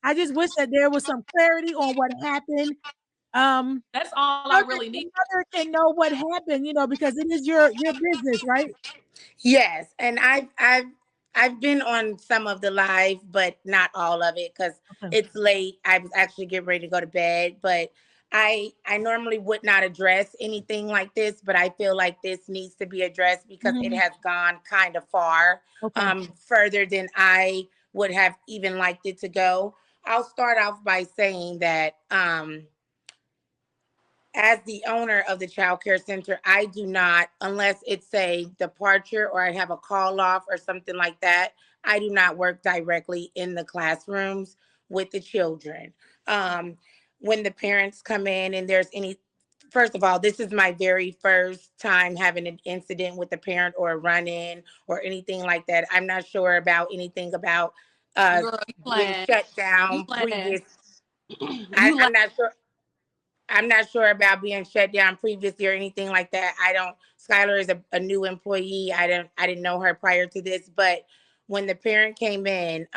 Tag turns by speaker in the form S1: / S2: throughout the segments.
S1: I just wish that there was some clarity on what happened.
S2: That's all
S1: So
S2: I
S1: that
S2: really
S1: the
S2: need.
S1: mother can know what happened, because it is your business, right?
S3: Yes, and I've been on some of the live, but not all of it because
S1: Okay.
S3: it's late. I was actually getting ready to go to bed, but I normally would not address anything like this, but I feel like this needs to be addressed because it
S1: Mhm.
S3: has gone kind of far,
S1: Okay.
S3: further than I would have even liked it to go. I'll start off by saying that as the owner of the child care center, I do not, unless it's a departure or I have a call off or something like that, I do not work directly in the classrooms with the children. Um, when the parents come in and there's any, first of all, this is my very first time having an incident with a parent or a run in or anything like that. I'm not sure about anything about uh,
S2: Girl, you
S3: being
S2: lying.
S3: shut
S2: You
S3: down
S2: lying.
S3: previous.
S2: You lying.
S3: I'm not sure. I'm not sure about being shut down previously or anything like that. I don't. Skylar is a new employee. I didn't know her prior to this, but when the parent came in,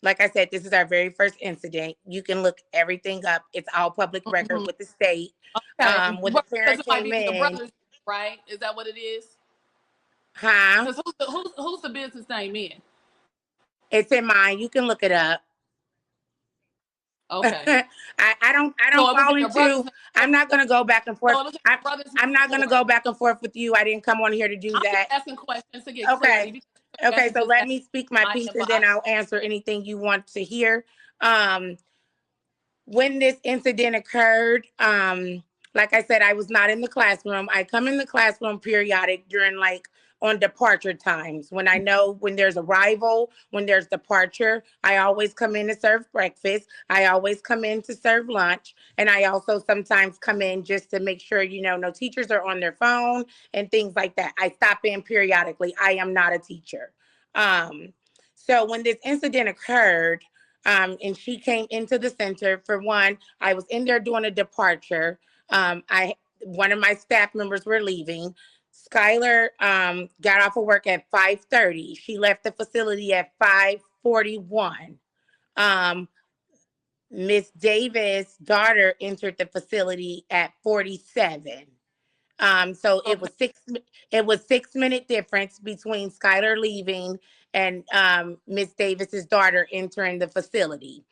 S3: like I said, this is our very first incident. You can look everything up. It's all public record
S2: Mhm.
S3: with the state.
S2: Okay.
S3: When the
S2: Because
S3: parent
S2: it might be
S3: came
S2: your
S3: in,
S2: brother's, right? Is that what it is?
S3: huh?
S2: Because who's the business name in?
S3: It's in mine. You can look it up.
S2: Okay.
S3: I don't
S2: So it was
S3: fall
S2: in your brother's
S3: into.
S2: name.
S3: I'm not gonna go back and forth.
S2: So it was in
S3: I,
S2: your brother's
S3: I'm
S2: name
S3: not gonna
S2: before.
S3: go back and forth with you. I didn't come on here to do
S2: I'm just
S3: that.
S2: asking questions to get clarity
S3: Okay.
S2: because your
S3: Okay. So
S2: messages
S3: let
S2: have
S3: me speak my
S2: my
S3: piece and then
S2: inbox.
S3: I'll answer anything you want to hear. Um, when this incident occurred, like I said, I was not in the classroom. I come in the classroom periodic during like on departure times. When I know when there's arrival, when there's departure, I always come in to serve breakfast. I always come in to serve lunch. And I also sometimes come in just to make sure, no teachers are on their phone and things like that. I stop in periodically. I am not a teacher. Um, so when this incident occurred, and she came into the center. For one, I was in there doing a departure. I One of my staff members were leaving. Skylar got off of work at 5:30. She left the facility at 5:41. Um, Miss Davis' daughter entered the facility at 47. So it
S2: Okay.
S3: was 6 minute difference between Skylar leaving and Miss Davis's daughter entering the facility.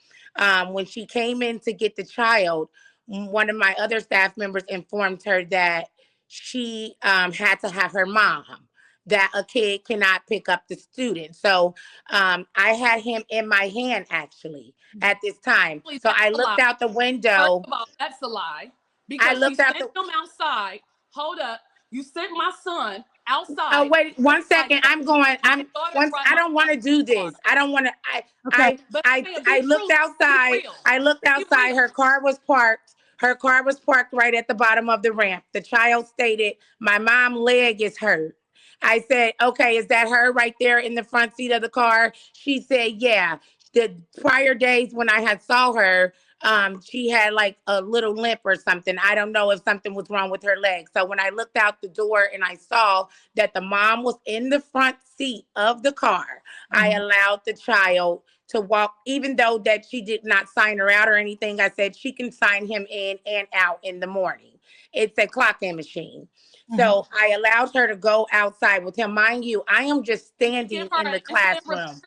S3: When she came in to get the child, one of my other staff members informed her that she had to have her mom. That a kid cannot pick up the student. So I had him in my hand actually at this time.
S2: Actually,
S3: So
S2: that's
S3: I
S2: a lie.
S3: looked out the
S2: First
S3: window.
S2: of all, that's a lie
S3: I
S2: because she
S3: looked out
S2: sent
S3: the
S2: them outside. Hold up. You sent my son
S3: Oh
S2: outside.
S3: wait, one
S2: Like,
S3: second. I'm going.
S2: my
S3: I'm
S2: daughter
S3: once.
S2: brought
S3: I
S2: my
S3: don't want
S2: son
S3: to do
S2: to the car.
S3: this. I don't want to. I
S1: Okay.
S3: I
S2: But
S3: I
S2: man,
S3: I
S2: be
S3: looked
S2: true. Be
S3: outside.
S2: real.
S3: I looked
S2: Be
S3: outside.
S2: real.
S3: Her car was parked. Her car was parked right at the bottom of the ramp. The child stated, "My mom leg is hurt." I said, "Okay, is that her right there in the front seat of the car?" She said, "Yeah." The prior days when I had saw her, she had like a little limp or something. I don't know if something was wrong with her leg. So when I looked out the door and I saw that the mom was in the front seat of the car, I
S1: Mhm.
S3: allowed the child to walk, even though that she did not sign her out or anything. I said she can sign him in and out in the morning. It's a clock-in machine.
S1: Mhm.
S3: So I allowed her to go outside with him. Mind you, I am just
S2: Did you
S3: standing
S2: give her
S3: in the
S2: an incident report?
S3: classroom.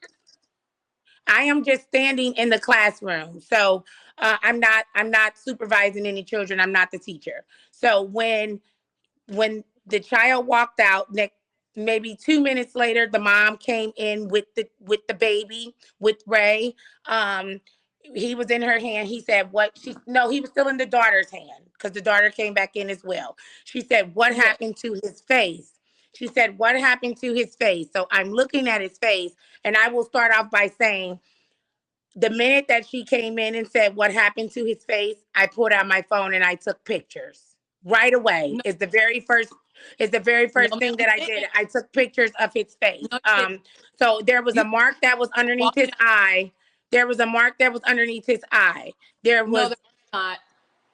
S3: I am just standing in the classroom. So I'm not supervising any children. I'm not the teacher. So when the child walked out, maybe 2 minutes later, the mom came in with the baby with Ray. Um, he was in her hand. He said, "What?" She No, he was still in the daughter's hand because the daughter came back in as well. She said, "What
S2: Yes.
S3: happened to his face?" She said, "What happened to his face?" So I'm looking at his face, and I will start off by saying the minute that she came in and said what happened to his face, I pulled out my phone and I took pictures right away.
S2: No,
S3: Is the very first
S2: no,
S3: thing
S2: ma'am,
S3: that
S2: you
S3: I did.
S2: didn't.
S3: I took pictures of his face.
S2: No, you didn't.
S3: So there was
S2: You
S3: a mark that was underneath
S2: walking
S3: his
S2: in.
S3: eye. There was a mark that was underneath his eye. There
S2: No,
S3: was
S2: they're not.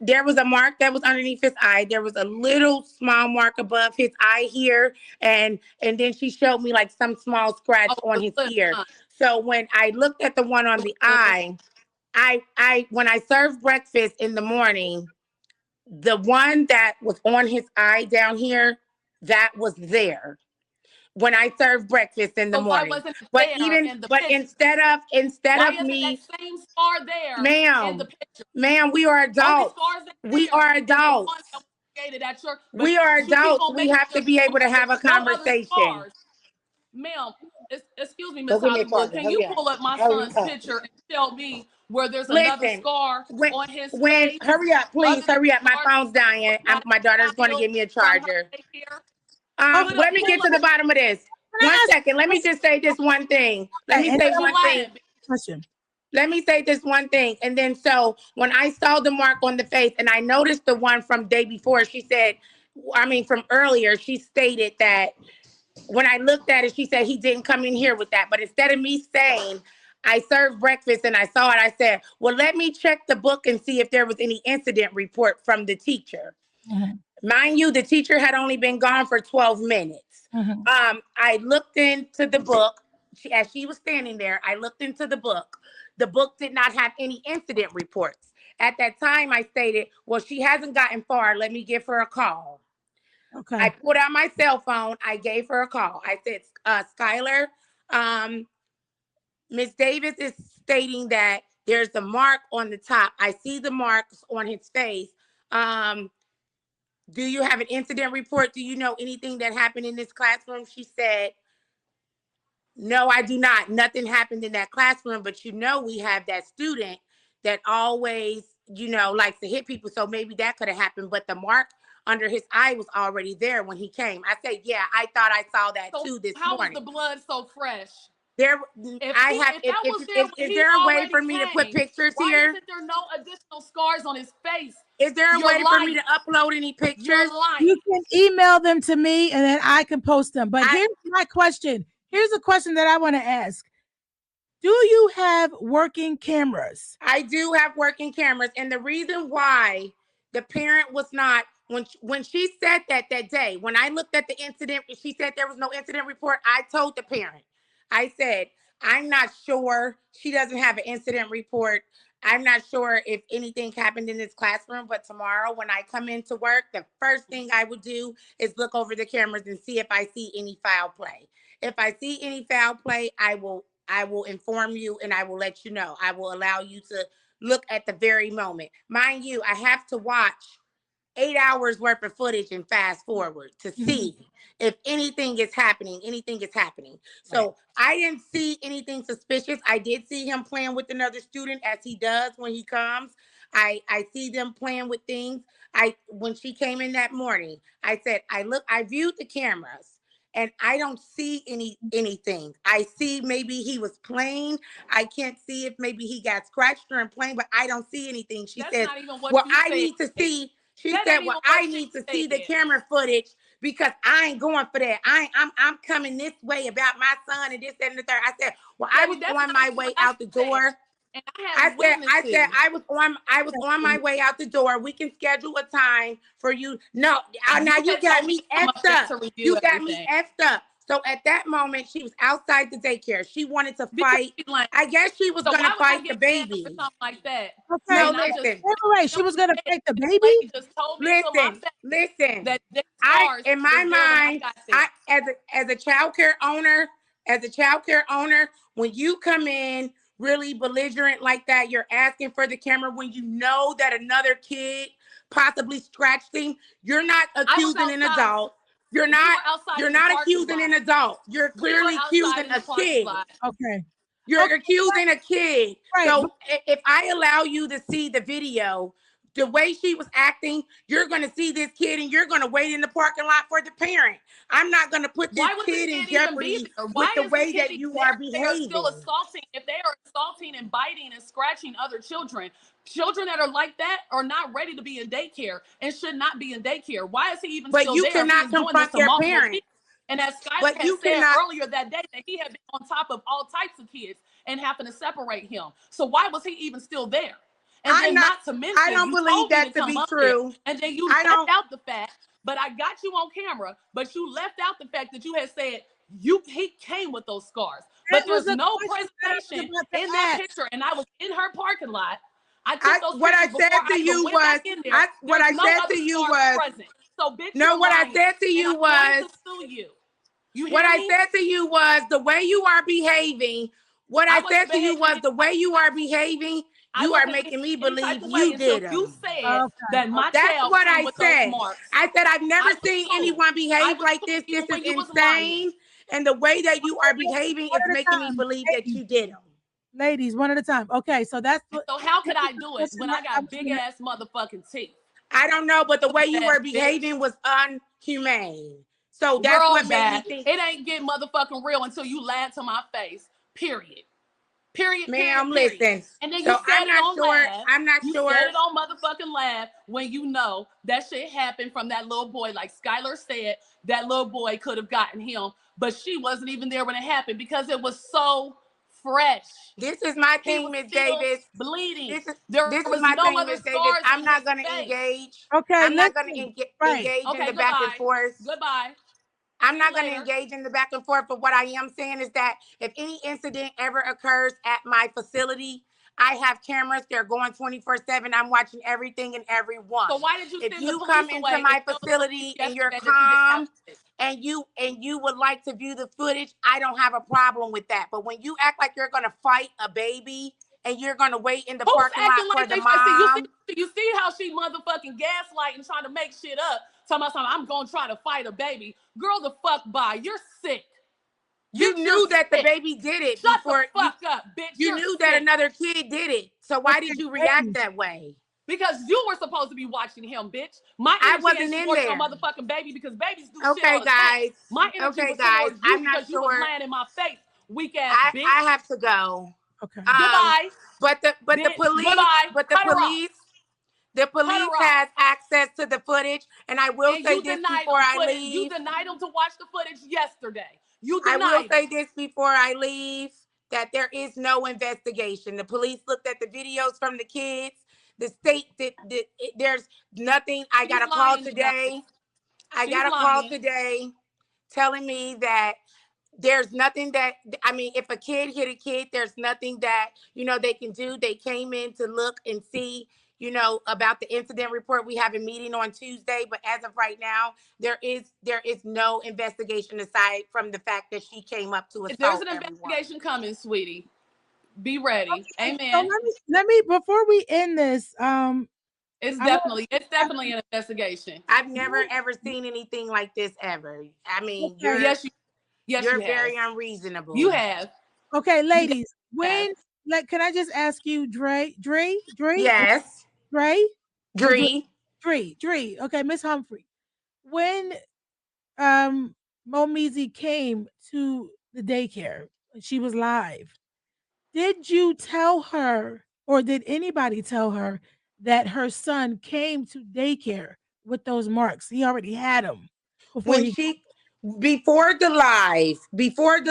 S3: there was a mark that was underneath his eye. There was a little small mark above his eye here, and then she showed me like some small scratch
S2: Oh,
S3: on
S2: the
S3: his
S2: foot,
S3: ear.
S2: huh?
S3: So when I looked at the one on the
S2: Oh,
S3: eye, when I served breakfast in the morning, the one that was on his eye down here, that was there when I served breakfast in the
S2: So why
S3: morning.
S2: wasn't it
S3: But
S2: there
S3: even
S2: in the
S3: but
S2: picture?
S3: instead
S2: Why
S3: of
S2: isn't that
S3: me,
S2: same scar there in the
S3: ma'am,
S2: picture?
S3: ma'am, we are
S2: Only
S3: adults.
S2: scars that
S3: We
S2: there
S3: are
S2: is the one
S3: adults.
S2: that was created at your,
S3: We are
S2: but you keep
S3: adults.
S2: on
S3: We
S2: making
S3: have to
S2: it
S3: be able to
S2: as if
S3: have a
S2: no other
S3: conversation.
S2: scars. Ma'am, excuse me,
S3: Go
S2: Miss
S3: give me a
S2: Hollywood,
S3: charger.
S2: can you
S3: Hurry up.
S2: pull up my
S3: Hurry
S2: son's
S3: up.
S2: picture and tell me where there's another
S3: Listen,
S2: scar
S3: when
S2: on his
S3: when
S2: face
S3: hurry up, please
S2: other than
S3: hurry up.
S2: the
S3: My
S2: scar
S3: phone's dying.
S2: that
S3: My daughter's
S2: got
S3: going to
S2: healed
S3: give me a
S2: from her
S3: charger.
S2: daycare?
S1: Okay,
S3: Let me
S2: Pull
S3: get to
S2: up.
S3: the bottom of this.
S1: can
S3: One
S1: I ask
S3: second. Let me just say this one thing. Let
S1: okay,
S3: me
S1: and
S3: say
S1: then
S2: Cause
S1: I'm
S2: you
S3: one
S1: gonna ask
S3: thing.
S2: lying.
S1: a question.
S3: Let me say this one thing. And then so when I saw the mark on the face and I noticed the one from day before, she said, I mean from earlier, she stated that when I looked at it, she said he didn't come in here with that. But instead of me saying I served breakfast and I saw it, I said, well, let me check the book and see if there was any incident report from the teacher.
S1: Mhm,
S3: Mind you, the teacher had only been gone for 12 minutes.
S1: mhm.
S3: I looked into the book. As she was standing there, I looked into the book. The book did not have any incident reports. At that time, I stated, well, she hasn't gotten far. Let me give her a call. I
S1: Okay.
S3: pulled out my cell phone. I gave her a call. I said, Skylar, um, Miss Davis is stating that there's a mark on the top. I see the marks on his face. Um, do you have an incident report? Do you know anything that happened in this classroom? She said, no, I do not. Nothing happened in that classroom, but we have that student that always, likes to hit people. So maybe that could have happened. But the mark under his eye was already there when he came. I said, yeah, I thought I saw that
S2: So
S3: too this
S2: how was the
S3: morning.
S2: blood so fresh?
S3: There, I have.
S2: If that was there when
S3: Is
S2: he
S3: there a way
S2: already
S3: for me to put
S2: came,
S3: pictures
S2: why
S3: here?
S2: isn't there no additional scars on his face?
S3: Is there a
S2: You're
S3: way for me
S2: lying.
S3: to upload any
S2: You're
S3: pictures?
S1: You
S2: lying.
S1: can email them to me and then I can post them. But
S3: I
S1: here's my question. Here's a question that I want to ask. Do you have working cameras?
S3: I do have working cameras, and the reason why the parent was not when she said that day when I looked at the incident, she said there was no incident report. I told the parent, I said I'm not sure. She doesn't have an incident report. I'm not sure if anything happened in this classroom, but tomorrow when I come into work, the first thing I would do is look over the cameras and see if I see any foul play. If I see any foul play, I will inform you and I will let you know. I will allow you to look at the very moment. Mind you, I have to watch 8 hours worth of footage and fast forward to
S1: Mhm.
S3: see if anything is happening. Anything is happening.
S1: Right.
S3: So I didn't see anything suspicious. I did see him playing with another student as he does when he comes. I see them playing with things. When she came in that morning, I said, I viewed the cameras and I don't see anything. I see maybe he was playing. I can't see if maybe he got scratched during playing, but I don't see anything. She
S2: That's
S3: says,
S2: not even what
S3: well,
S2: you
S3: I
S2: said.
S3: need to see. She
S2: That
S3: said,
S2: ain't
S3: well,
S2: even what
S3: I
S2: she
S3: need to see the
S2: said.
S3: camera footage because I ain't going for that. I'm coming this way about my son and this, that, and the third. I said, well, I was
S2: Baby, that's
S3: on
S2: not
S3: my
S2: even what
S3: way
S2: I
S3: out the
S2: said.
S3: door.
S2: And I have
S3: I said
S2: witnesses.
S3: I was on my way out the door. We can schedule a time for you. No,
S2: You
S3: now you
S2: had
S3: got
S2: told me
S3: me
S2: to come up
S3: effed
S2: there
S3: up.
S2: to review
S3: You got me
S2: everything.
S3: effed up. So at that moment, she was outside the daycare. She wanted to
S2: Because
S3: fight.
S2: she's lying.
S3: I guess she was
S2: So
S3: gonna
S2: why would I
S3: fight the
S2: get mad over
S3: baby.
S2: something like that?
S1: Okay.
S3: No,
S2: And I just
S3: listen,
S1: Wait, wait, wait. She was gonna
S2: simply
S1: fight the
S2: this
S1: baby?
S2: lady just told me to my face
S3: listen.
S2: that their
S3: I,
S2: scars
S3: in my
S2: was there when I
S3: mind,
S2: got
S3: I
S2: there.
S3: as a child care owner, when you come in really belligerent like that, you're asking for the camera when you know that another kid possibly scratched him. You're not
S2: I was
S3: accusing an
S2: outside.
S3: adult. You're
S2: We
S3: not.
S2: were outside
S3: You're
S2: in the
S3: not
S2: parking
S3: accusing an
S2: lot.
S3: adult. You're
S2: We were
S3: clearly
S2: outside
S3: accusing
S2: in
S3: a
S2: the parking
S3: kid.
S2: lot.
S1: Okay.
S3: You're
S1: Okay.
S3: accusing a kid.
S1: Right.
S3: So if I allow you to see the video, the way she was acting, you're going to see this kid and you're going to wait in the parking lot for the parent. I'm not going to put this
S2: Why would this
S3: kid in
S2: kid even be
S3: jeopardy
S2: there?
S3: with
S2: Why
S3: the
S2: is this
S3: way
S2: kid
S3: that
S2: even
S3: you
S2: there
S3: are
S2: if they are still
S3: behaving.
S2: assaulting? If they are assaulting and biting and scratching other children, children that are like that are not ready to be in daycare and should not be in daycare. Why is he even
S3: But
S2: still
S3: you
S2: there if he
S3: cannot
S2: is doing this
S3: confront
S2: to
S3: your
S2: multiple
S3: parent.
S2: kids? And as Skylar
S3: But
S2: had
S3: you
S2: said
S3: cannot.
S2: earlier that day, that he had been on top of all types of kids and having to separate him. So why was he even still there? And
S3: I'm
S2: then
S3: not.
S2: not to
S3: I
S2: mention,
S3: don't
S2: you
S3: believe
S2: told me to
S3: that to
S2: come
S3: be
S2: up there,
S3: true.
S2: and then you
S3: I
S2: left
S3: don't.
S2: out the fact, but I got you on camera, but you left out the fact that you had said he came with those scars. But
S1: was
S2: there's
S1: the
S2: no
S1: question that I was
S2: presentation
S1: about
S2: in
S1: to
S2: that
S1: ask.
S2: picture, and I was in her parking lot. I took those
S3: What I
S2: pictures before
S3: said
S2: I
S3: to
S2: even
S3: you
S2: went
S3: was,
S2: back in there.
S3: what
S2: There's
S3: I
S2: no
S3: said
S2: other
S3: to you
S2: scars
S3: was,
S2: present. So, bitch,
S3: no,
S2: you're
S3: what I
S2: lying,
S3: said to
S2: and
S3: you
S2: I'm going
S3: was,
S2: to sue you. You
S3: what
S2: hear
S3: I
S2: me?
S3: said to you was the way you are behaving. What
S2: I
S3: I said
S2: wasn't
S3: to you
S2: behaving
S3: was
S2: any
S3: the
S2: type
S3: way
S2: of
S3: you
S2: way.
S3: are behaving.
S2: I
S3: You are
S2: wasn't
S3: making me
S2: behaving any type
S3: believe
S2: of way
S3: you
S2: until
S3: did
S2: you
S3: them.
S2: said
S1: Okay.
S2: that my
S3: That's
S2: child
S3: what
S2: came
S3: I
S2: with those
S3: said.
S2: marks.
S3: I said I've never
S2: I was
S3: seen
S2: cool.
S3: anyone
S2: I
S3: behave
S2: was
S3: like
S2: cool
S3: this. This
S2: even
S3: is
S2: when you was lying.
S3: insane. And the way that you are behaving
S1: One
S3: is
S1: at a
S3: making me
S1: time.
S3: believe that you did them.
S1: Ladies, one at a time. Okay, so that's
S2: And
S1: what.
S2: so how could
S1: This is
S2: I
S1: the
S2: do it
S1: question
S2: when
S1: that
S2: I
S1: I
S2: got
S1: was
S2: big
S1: gonna.
S2: ass motherfucking teeth?
S3: I don't know, but the way you
S2: Ass
S3: were
S2: bitch.
S3: behaving was unhumane. So that's
S2: Girl,
S3: what made me
S2: bad.
S3: think,
S2: It ain't get motherfucking real until you lied to my face. Period. Period, period,
S3: ma'am,
S2: period.
S3: listen.
S2: And then you
S3: So
S2: said it on live.
S3: I'm not
S2: You
S3: sure.
S2: said it on motherfucking live when you know that shit happened from that little boy. Like Skylar said, that little boy could have gotten him, but she wasn't even there when it happened because it was so fresh.
S3: This is my
S2: He
S3: thing,
S2: was
S3: Miss
S2: still
S3: Davis.
S2: bleeding.
S3: This is
S2: There
S3: this is
S2: was
S3: my
S2: no
S3: thing,
S2: other
S3: Miss Davis.
S2: scars
S3: I'm
S2: on his
S3: not gonna
S2: face.
S3: engage.
S1: Okay,
S3: I'm not gonna
S1: listen. Right.
S3: engage in
S2: Okay,
S3: the back and
S2: goodbye.
S3: forth.
S2: Goodbye.
S3: I'm
S2: See you
S3: not going to
S2: later.
S3: engage in the back and forth, but what I am saying is that if any incident ever occurs at my facility, I have cameras. They're going 24/7. I'm watching everything and everyone.
S2: So why did you
S3: If
S2: send the
S3: you
S2: police
S3: come into
S2: away if
S3: my
S2: you told the police
S3: facility and you're
S2: yesterday that you didn't have
S3: calm
S2: it?
S3: and you would like to view the footage, I don't have a problem with that. But when you act like you're going to fight a baby and you're going to wait in the
S2: Who's
S3: parking
S2: acting
S3: lot for
S2: like
S3: the
S2: they fight? See,
S3: mom,
S2: you see how she motherfucking gaslighting, trying to make shit up. Talking about something, I'm gonna try to fight a baby. Girl, the fuck bye. You're sick.
S3: you
S2: Bitch, you're
S3: knew that the
S2: sick.
S3: baby did it
S2: Shut the
S3: before
S2: fuck up, bitch.
S3: you
S2: You're
S3: knew that
S2: sick.
S3: another kid did it. So why did
S1: Okay,
S3: you react
S1: ladies.
S3: that way?
S2: Because you were supposed to be watching him, bitch. My
S3: I
S2: energy ain't
S3: wasn't in
S2: towards no
S3: there.
S2: motherfucking baby because babies do shit
S3: Okay,
S2: all the time.
S3: guys.
S2: My energy
S3: Okay,
S2: was
S3: guys.
S2: towards you
S3: I'm not
S2: because you was
S3: sure.
S2: lying in my face, weak ass bitch.
S3: I have to go.
S1: Okay.
S3: Um,
S2: Goodbye,
S3: but
S2: bitch. Goodbye. Cut her off.
S3: the
S2: Cut
S3: police
S2: her off.
S3: has access to the footage. And I will
S2: And
S3: say
S2: you
S3: this
S2: denied
S3: before
S2: them
S3: I
S2: footage. You
S3: leave.
S2: denied them to watch the footage yesterday. You
S3: I will
S2: denied them.
S3: say this before I leave that there is no investigation. The police looked at the videos from the kids. The state did there's nothing. I
S2: She's
S3: got a call
S2: lying, Janae.
S3: today. I
S2: She's
S3: got a call
S2: lying.
S3: today telling me that there's nothing that I mean, if a kid hit a kid, there's nothing that they can do. They came in to look and see, about the incident report. We have a meeting on Tuesday, but as of right now, there is no investigation aside from the fact that she came up to
S2: There's
S3: assault
S2: an
S3: everyone.
S2: investigation coming, sweetie. Be ready.
S1: Okay, so
S2: Amen.
S1: let me before we end this,
S2: It's
S1: I want
S2: definitely it's
S1: to
S2: definitely an investigation.
S3: I've never ever seen anything like this ever. I mean,
S1: okay,
S2: Yes, you
S3: you're
S2: have.
S3: very
S2: You
S3: unreasonable.
S2: have.
S1: okay,
S2: You
S1: ladies,
S2: have.
S1: when can I just ask you, Dre,
S3: Yes,
S1: Dre, or
S3: Dree.
S1: Dre? Okay, Miss Humphrey, when um Momizi came to the daycare, she was live. Did you tell her, or did anybody tell her that her son came to daycare with those marks? He already had them before
S3: When
S1: he.
S3: she before the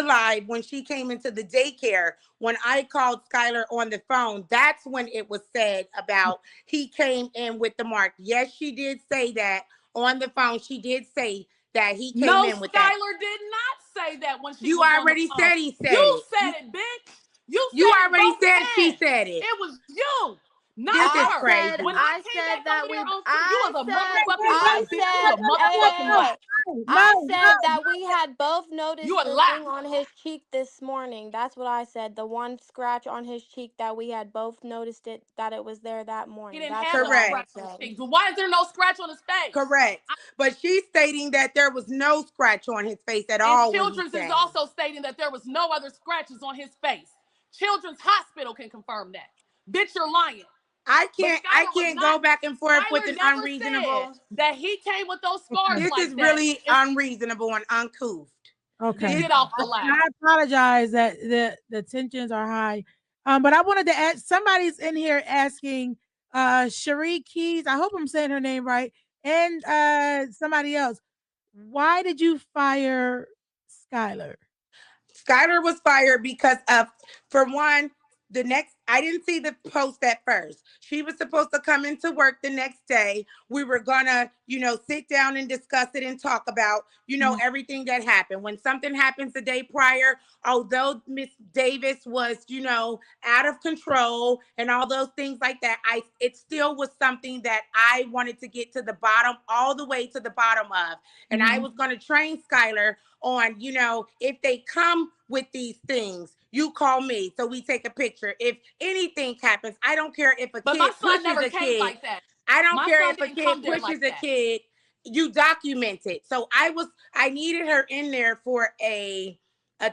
S3: live when she came into the daycare, when I called Skylar on the phone, that's when it was said about he came in with the mark. Yes, she did say that on the phone. She did say that he came
S2: No,
S3: in with that.
S2: Skylar did not say that when she
S3: You
S2: was on the
S3: already
S2: phone.
S3: said he said
S2: You
S3: it.
S2: said it, bitch. You
S3: You
S2: said it
S3: already
S2: both
S3: said she
S2: times.
S3: said it.
S2: It was you, not
S3: This is
S4: I
S2: her.
S4: said
S2: When
S3: crazy.
S2: I
S4: I
S2: came
S4: said
S2: back over
S4: that
S2: there
S4: we
S2: on you
S4: I
S2: was a
S4: said
S2: motherfucking lie,
S4: I
S2: bitch. You was
S4: said
S2: a motherfucking lie.
S4: I
S1: No,
S4: said that we had both
S2: You
S4: noticed
S2: a
S4: the
S2: lie.
S4: thing on his cheek this morning. That's what I said. The one scratch on his cheek that we had both noticed it that it was there that
S2: He
S4: morning.
S2: didn't
S4: That's
S2: have
S4: what
S2: no
S4: I
S3: Correct.
S2: scratch
S4: had
S2: on his
S4: said.
S2: cheek. So why is there no scratch on his face?
S3: Correct. But she's stating that there was no scratch on his face at
S2: And
S3: all when he
S2: Children's is
S3: came.
S2: also stating that there was no other scratches on his face. Children's Hospital can confirm that. Bitch, you're lying.
S3: I
S2: But
S3: can't I
S2: Skylar was
S3: can't
S2: not.
S3: go back and forth with
S2: Skylar
S3: an
S2: never said
S3: unreasonable.
S2: that he came with those scars
S3: This is
S2: like that.
S3: really unreasonable and uncouth.
S1: okay.
S2: Then
S3: This
S2: get off the
S1: And
S2: line.
S1: I apologize that the tensions are high. But I wanted to ask, somebody's in here asking Cherie Keys, I hope I'm saying her name right, and somebody else. Why did you fire Skylar?
S3: Skylar was fired because of, for one, I didn't see the post at first. She was supposed to come into work the next day. We were gonna, sit down and discuss it and talk about,
S1: Mhm.
S3: everything that happened. When something happens the day prior, although Miss Davis was, out of control and all those things like that, it still was something that I wanted to get to the bottom, all the way to the bottom of. And I
S1: Mhm.
S3: was gonna train Skylar on, if they come with these things, you call me so we take a picture. If anything happens, I don't care if a
S2: But my
S3: kid
S2: son
S3: pushes
S2: never
S3: a
S2: came
S3: kid.
S2: like that.
S3: I don't
S2: My
S3: care
S2: son
S3: if a
S2: didn't
S3: kid
S2: come there like
S3: pushes a
S2: that.
S3: kid. You document it. So I needed her in there for a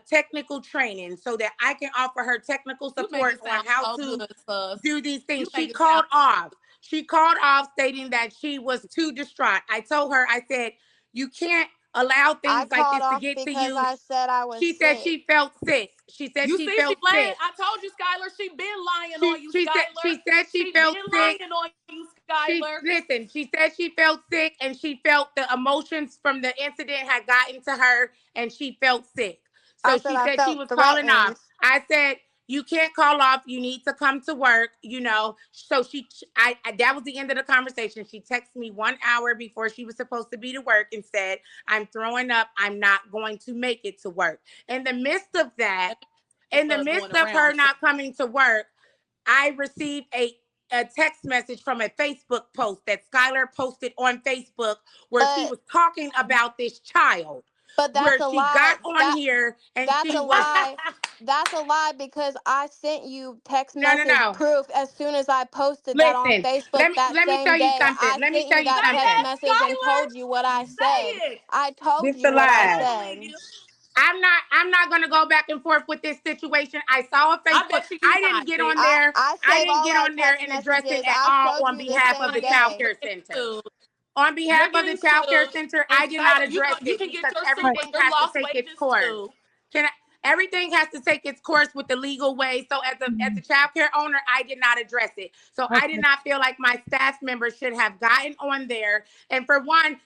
S3: technical training so that I can offer her technical
S2: You make
S3: support
S2: it
S3: on
S2: sound
S3: how
S2: so
S3: to
S2: good, sus.
S3: do these
S2: You
S3: things.
S2: make it sound good.
S3: She called off stating that she was too distraught. I told her, I said, you can't allow
S4: I
S3: things like
S4: called
S3: this to
S4: off
S3: get to
S4: because
S3: you.
S4: I said I was
S3: She said
S4: sick.
S3: she felt sick. She said
S2: You
S3: she
S2: see, she
S3: felt
S2: lying.
S3: sick.
S2: I told you, Skylar. She been lying on
S3: She
S2: you,
S3: she said
S2: Skylar.
S3: she said she
S2: She
S3: felt
S2: been
S3: sick.
S2: lying on you, Skylar.
S3: She said she felt sick and she felt the emotions from the incident had gotten to her and she felt sick.
S4: I
S3: So
S4: said
S3: she
S4: I
S3: said she
S4: felt
S3: was calling off.
S4: threatened.
S3: I said, you can't call off. You need to come to work, So that was the end of the conversation. She texted me 1 hour before she was supposed to be to work and said, I'm throwing up. I'm not going to make it to work. In the midst of that,
S2: This
S3: in the
S2: buzz going
S3: midst of her
S2: around. So
S3: not coming to work, I received a text message from a Facebook post that Skylar posted on Facebook where she
S4: But
S3: was talking about this child,
S4: that's
S3: where
S4: a
S3: she
S4: lie.
S3: got on here and
S4: That's
S3: she
S4: a
S3: was,
S4: lie. That's a lie because I sent you text
S3: no, no,
S4: message
S3: no.
S4: proof as soon as I posted that on
S3: Listen,
S4: Facebook that
S3: let me
S4: same
S3: tell you
S4: day.
S3: something.
S4: I
S3: Let me
S4: sent
S3: tell
S4: you
S3: you
S4: that
S2: say
S4: text
S3: something.
S2: that,
S4: message and
S2: Skylar.
S4: told you what I said.
S2: Say it.
S4: I told
S3: This
S4: you
S3: the
S4: what I
S2: I
S3: lies.
S2: believe
S4: said.
S2: you.
S3: I'm not gonna go back and forth with this situation. I saw a
S2: I
S3: Facebook.
S2: bet you
S3: I
S2: not,
S3: didn't get on
S2: bitch.
S3: there.
S4: I
S3: I
S4: save
S3: didn't
S4: all
S3: get
S4: our
S3: on there
S4: text
S3: and address it
S4: messages.
S3: at
S4: I
S3: all
S4: showed
S3: on
S4: you the
S3: behalf of
S4: same
S3: the
S2: Honey,
S3: child
S4: day.
S3: care
S2: you're getting
S3: center.
S2: sued.
S3: On behalf
S2: You're
S3: of the
S2: getting
S3: child care
S2: sued.
S3: center,
S2: And
S3: I did not
S2: Skylar,
S3: address
S2: you
S3: it
S2: can get
S3: because
S2: your suit
S1: Right.
S3: everything
S2: for your
S3: has to
S2: lost
S3: take its
S2: wages
S3: course.
S2: too.
S3: Everything has to take its course with the legal way. So as a
S1: Mhm.
S3: child care owner, I did not address it. So I did
S1: Okay.
S3: not feel like my staff members should have gotten on there. And for one,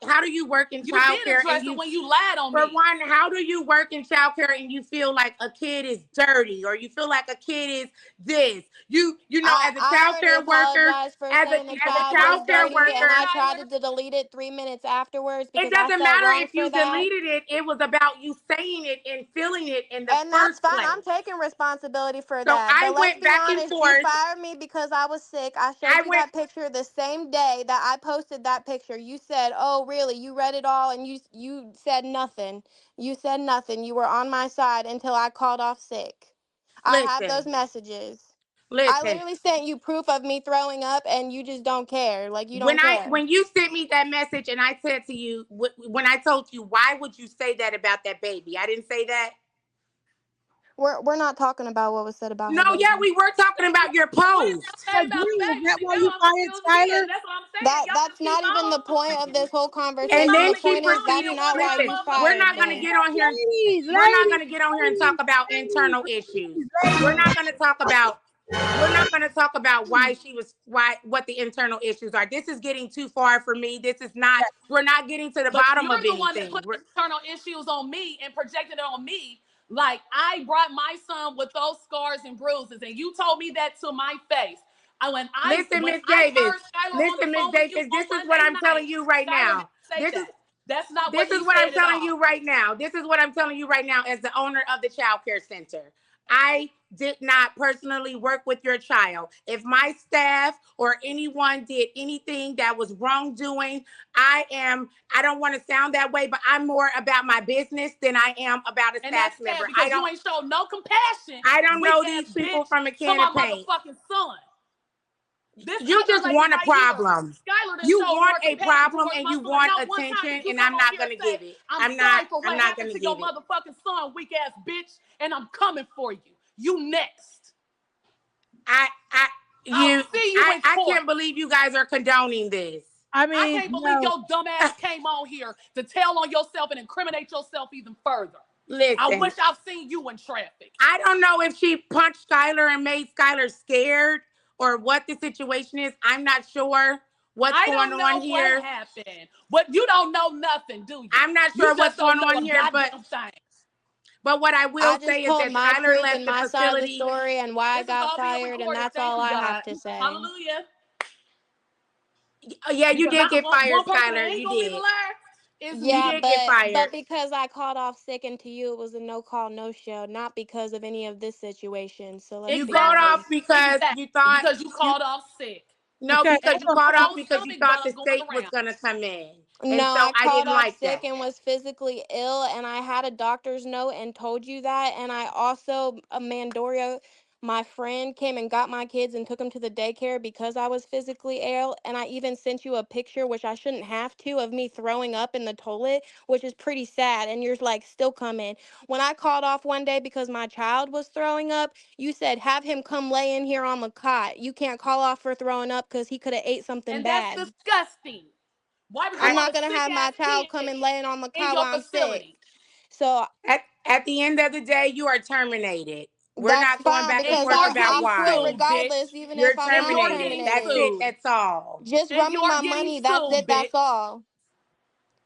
S3: how do you work in
S2: You
S3: child
S2: did
S3: care and
S2: address it
S3: you
S2: when you lied on
S3: for
S2: me.
S3: one, how do you work in childcare and you feel like a kid is dirty or you feel like a kid is this? As a
S4: I already
S3: childcare worker,
S4: apologized for
S3: as a
S4: saying the
S3: as a
S4: child was
S3: childcare
S4: dirty, and
S3: worker,
S4: I
S2: Skylar.
S4: tried to delete it 3 minutes afterwards
S3: it
S4: because I
S3: doesn't
S4: felt
S3: matter
S4: wrong
S3: if
S4: for
S3: you
S4: that.
S3: deleted it. It was about you saying it and feeling it in the
S4: And that's
S3: first
S4: fine.
S3: place.
S4: I'm taking responsibility for
S3: So
S4: that.
S3: I
S4: But let's
S3: went
S4: be
S3: back and
S4: honest, you
S3: forth.
S4: fired me because I was sick. I showed
S3: I
S4: you
S3: went,
S4: that picture the same day that I posted that picture. You said, "Oh, really? You read it all and you said nothing. You said nothing. You were on my side until I called off sick." I have those
S3: listen,
S4: messages. I
S3: listen.
S4: literally sent you proof of me throwing up and you just don't care. Like you don't care.
S3: When you sent me that message and I said to you, when I told you, why would you say that about that baby? I didn't say that.
S4: We're not talking about what was said about
S3: No,
S4: her
S3: yeah,
S4: baby.
S3: we were talking about your
S2: What did y'all
S3: post.
S2: say about the
S1: Again, is that
S2: baby?
S1: why
S2: That's
S1: you
S2: what I'm
S1: fired
S2: confused
S1: Skylar?
S2: again. That's what I'm saying. Y'all just
S4: That's
S2: keep
S4: not even the point of
S2: on.
S4: this whole
S2: Keep
S3: And
S4: conversation.
S3: then
S4: The
S2: on.
S3: she
S2: Keep
S4: point is
S2: on
S4: that's
S3: proceeded.
S2: being
S4: not
S2: one
S4: why
S2: big
S4: you
S3: Listen,
S4: fired
S2: motherfucking
S4: me.
S2: mess.
S3: we're not
S1: Ladies,
S3: gonna get on here and talk
S1: ladies,
S3: about
S1: ladies,
S3: internal issues. We're
S1: ladies,
S3: not gonna talk about why what the internal issues are. This is getting too far for me. This is not, we're not getting to the
S2: But
S3: bottom
S2: you're
S3: of
S2: the one that
S3: anything.
S2: put internal issues on me and projected it on me. Like I brought my son with those scars and bruises, and you told me that to my face.
S3: Listen,
S2: When
S3: Miss
S2: I
S3: Davis.
S2: heard Skylar on the
S3: Listen, Miss
S2: phone with you
S3: Davis.
S2: on
S3: This is what
S2: Monday
S3: I'm telling
S2: night,
S3: you right
S2: Skylar didn't
S3: now.
S2: say
S3: This is
S2: that. That's not what
S3: This is
S2: he
S3: what I'm
S2: said at
S3: telling
S2: all.
S3: you right now. This is what I'm telling you right now as the owner of the child care center. I did not personally work with your child. If my staff or anyone did anything that was wrongdoing, I don't want to sound that way, but I'm more about my business than I am about a
S2: And
S3: staff
S2: that's sad
S3: member.
S2: because you ain't showed no compassion,
S3: I don't
S2: weak
S3: know
S2: ass
S3: these people
S2: bitch,
S3: from a
S2: to
S3: can
S2: my
S3: of paint.
S2: motherfucking son. This
S3: You
S2: other
S3: just
S2: lady
S3: want a
S2: right here,
S3: problem.
S2: Skylar, done
S3: You
S2: showed
S3: want
S2: more
S3: a
S2: compassion
S3: problem
S2: towards
S3: and
S2: my
S3: you
S2: son.
S3: want
S2: Not one time
S3: attention
S2: did you
S3: and
S2: come
S3: I'm
S2: on
S3: not
S2: here
S3: going
S2: and
S3: to
S2: say,
S3: give it.
S2: I'm sorry for
S3: I'm
S2: what
S3: not going
S2: happened
S3: to
S2: to your
S3: give it.
S2: motherfucking son, weak ass bitch, and I'm coming for you. You next.
S3: I I
S2: I'll
S3: you
S2: see you in
S3: I
S2: court.
S3: can't believe you guys are condoning this.
S1: I
S2: I
S1: mean,
S2: can't believe
S1: no.
S2: your dumb ass came on here to tell on yourself and incriminate yourself even further. I
S3: Listen,
S2: wish I've seen you in traffic.
S3: I don't know if she punched Skylar and made Skylar scared or what the situation is. I'm not sure what's
S2: I
S3: going
S2: don't
S3: on
S2: know what
S3: here.
S2: happened, but you don't know nothing, do you?
S3: I'm not
S2: You
S3: sure
S2: just
S3: what's
S2: don't
S3: going
S2: know
S3: on
S2: a
S3: here, but
S2: goddamn thing.
S3: But what I
S4: I
S3: will
S4: just
S3: say is
S4: told
S3: that
S4: my
S3: Skylar
S4: truth
S3: left
S4: and
S3: the
S4: my side of the
S3: facility.
S4: story and why I
S2: This is
S4: got
S2: all being
S4: fired, and
S2: recorded.
S4: that's
S2: Thank
S4: all
S2: you,
S4: I have
S2: God.
S4: to say.
S2: Hallelujah.
S3: Yeah, you
S2: Because
S3: did get fired,
S2: one person that
S3: Skylar.
S2: ain't
S3: You
S2: gonna leave a
S3: did.
S2: lie is
S3: You
S4: Yeah,
S2: me.
S3: did get fired.
S4: but because I called off sick and to you it was a no call, no show, not because of any of this situation. So let's
S3: You
S4: be
S3: called off
S2: Exactly.
S4: honest.
S3: because you
S2: Exactly.
S3: thought
S2: Because you
S3: you
S2: called off sick.
S3: no,
S1: Okay,
S3: because
S2: And
S3: you
S2: it's
S1: hold
S3: called
S1: on.
S3: off
S2: no
S3: because you
S2: stomach
S3: thought the
S2: bug going
S3: state was
S2: around.
S3: gonna come in. And
S4: No,
S3: so
S4: I
S3: I
S4: called
S3: didn't
S4: off
S3: like
S4: sick
S3: that.
S4: and was physically ill, and I had a doctor's note and told you that. And I also, Mandoria, my friend, came and got my kids and took them to the daycare because I was physically ill. And I even sent you a picture, which I shouldn't have to, of me throwing up in the toilet, which is pretty sad. And you're like, still coming. When I called off one day because my child was throwing up, you said, have him come lay in here on the cot. You can't call off for throwing up because he could have ate something
S2: And that's
S4: bad.
S2: disgusting. Why would you
S3: I
S4: I'm
S2: want
S4: not
S2: a
S4: gonna
S2: sick
S4: have my
S2: ass
S4: child come
S2: kid
S4: and laying on the
S2: in
S4: cot
S2: your
S4: while I'm sick.
S2: facility?
S4: So
S3: at the end of the day, you are terminated. We're
S4: that's
S3: not going
S4: fine
S3: back and
S2: And
S4: because
S3: forth
S2: you're
S3: about
S4: I'll
S2: getting
S4: quit
S3: why.
S2: sued, bitch.
S4: regardless, even
S3: You're
S4: if I'm
S2: And
S4: not
S2: you're
S3: terminated.
S2: getting
S3: That's
S4: terminated.
S3: it.
S2: sued.
S3: That's all.
S4: Just
S2: And
S4: run me
S2: you're
S4: my
S2: getting
S4: money. That's
S2: sued,
S4: it. That's
S2: bitch.
S4: all.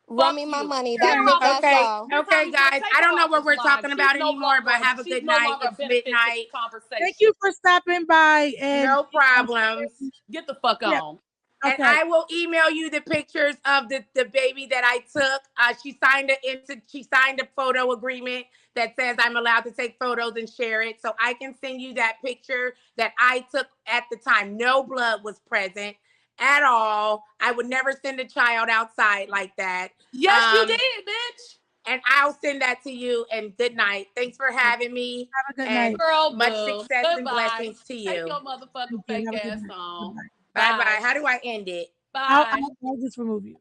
S4: Run
S2: Fuck
S4: me my
S2: you.
S4: money.
S2: Get
S4: That's
S2: her
S4: it.
S2: off this
S4: That's
S3: Okay,
S4: all.
S2: this
S3: okay,
S2: time
S3: guys.
S2: take
S3: I
S2: her
S3: don't know
S2: off
S3: what
S2: this
S3: we're
S2: line.
S3: talking
S2: She's
S3: about
S2: no
S3: anymore, but
S2: longer
S3: have a
S2: she's
S3: good
S2: no
S3: night.
S2: longer a
S3: It's
S2: benefit to
S3: midnight.
S2: this
S1: Thank
S2: conversation.
S1: you for stopping by and
S3: No problems.
S2: Get the fuck
S1: yeah,
S2: on.
S3: And
S1: okay.
S3: I will email you the pictures of the baby that I took. She signed a photo agreement that says I'm allowed to take photos and share it. So I can send you that picture that I took at the time. No blood was present at all. I would never send a child outside like that.
S2: Yes, you did, bitch.
S3: And I'll send that to you. And good night. Thanks for
S1: Have
S3: having me.
S1: a good
S3: And
S1: night.
S2: Girl,
S3: much
S2: boo.
S3: success and
S2: Goodbye.
S3: blessings to
S2: Take
S3: you.
S2: your motherfucking
S1: Thank you.
S2: fake
S1: Have a good
S2: ass
S1: night.
S2: on.
S1: Goodbye.
S3: Bye bye.
S2: Bye.
S3: How do I end it?
S2: Bye.
S1: I'll just remove you.